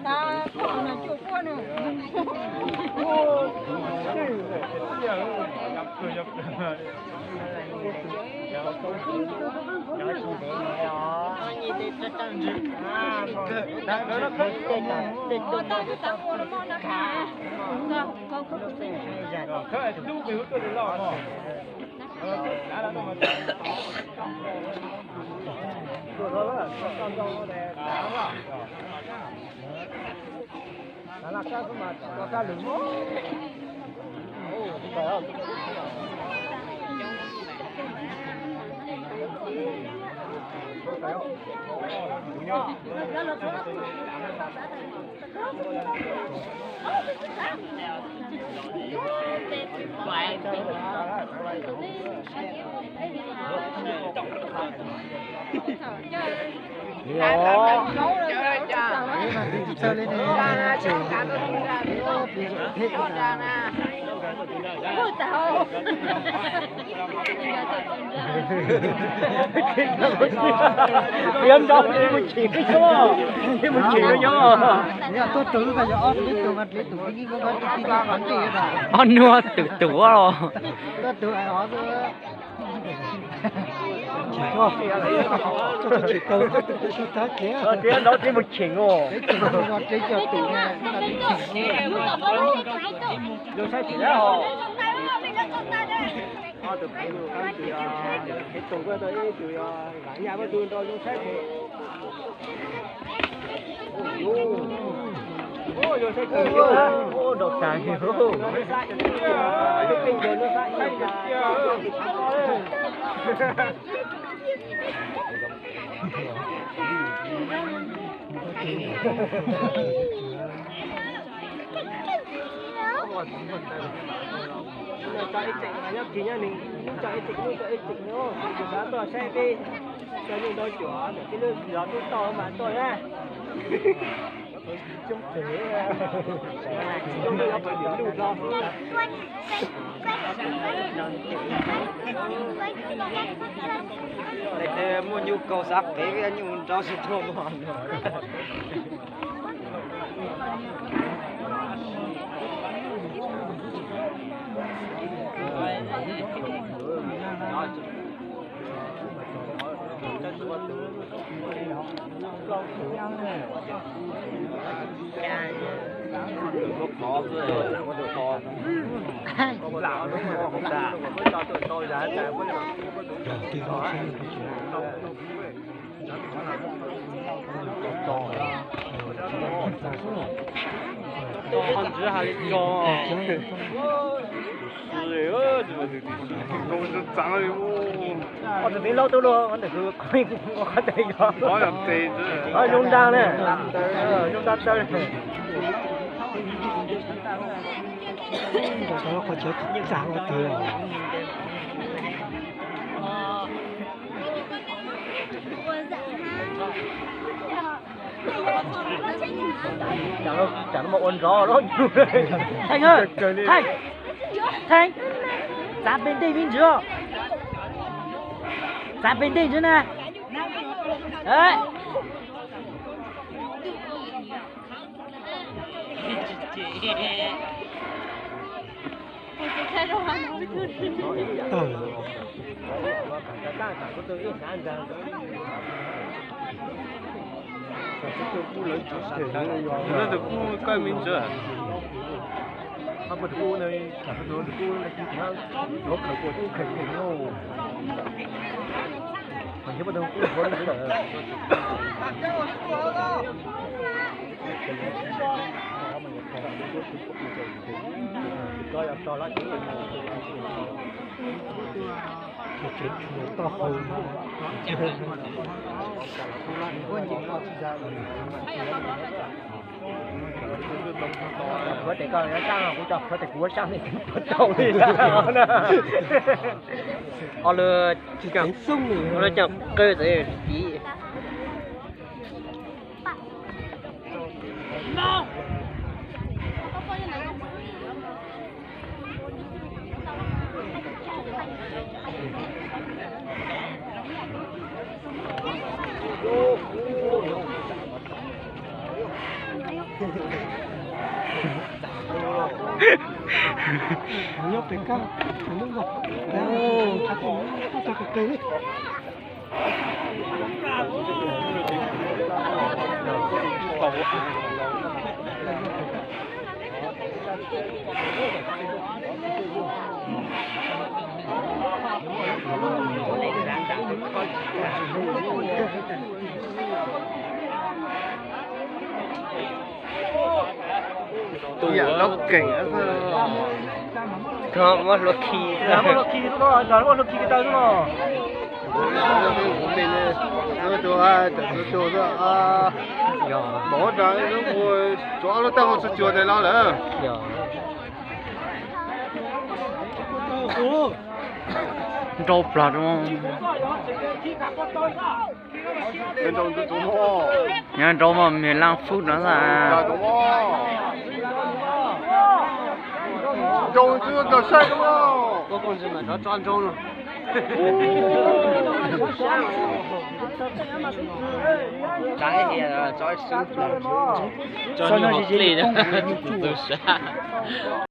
ta không là chịu qua nữa là cái mà có cái lửng mốt, phải không? Chơi lên đi. Biến đâu đi một chỉ cái chỗ, đi một chỉ cái chỗ. Dạ tôi tự phải cho liên tục cái gì cũng có cái vấn đề đó. Ăn nua tự rồi. Tôi tự ai ó rồi. Cho chỉ câu cho ta kia. Tiếng đó chỉ một chỉ ngô. Đấy chỉ nó chỉ cho tự này là chỉ. Rồi sai chỉ đó hả? Được cái gì cái tổng cái đấy thì cả nhà mới tôi dùng sai thì. Ô rồi sai cái Ô độc tài hiểu. cái kinh rồi nó sai cho ít chỉnh mà nhá chỉ nhá mình cho ít chỉnh nữa giá tòa xe đi cho những đôi chó để cái lưng gió nó to mà tôi á trong thế trong đây nó phải điểm đủ rồi Để mua nhu cầu sắc cái nhu cho sự thua hoàn. Có rồi, có được con. Có lão nó không đà, có cho tôi giá cả có con只还是高，是哟，怎么的？我是长了哟。我这边老多了，我那个可以，我还得要。我要对子。啊，用单嘞，用单单嘞。Đó có chết những dạng cái thứ này. Chẳng một ôn gió đó. Thanh ơi, Thanh, ra bên đây bên chưa? Ra bên đây chưa nè? Đấy.那得顾改名字。他不顾呢，他不顾那几天，我可过都可以哟。你不能顾我的人。Coi cho nó chỉ Chuyện to hơn. có thể coi nó sang cũng cho có thể cua sang thì bắt đầu đi ra họ lừa chỉ cần sung nó chọc cơ thể tí nhóc phải căng nước ngọt thật cái tôi nó kỉnh á Không, mất lột khí. nó lột khí nó nó lột khí cái tay nó bỏ ra nó ngồi chỗ nó tao sẽ chùa này nó nữa Đâu plot không? bên trong tôi trốn ho Nhưng đâu mà mình lang phút nó là trốn chưa được sai đúng không? có con gì mà nó tròn trâu rồi. Cái gì là cho xương cho nó gì gì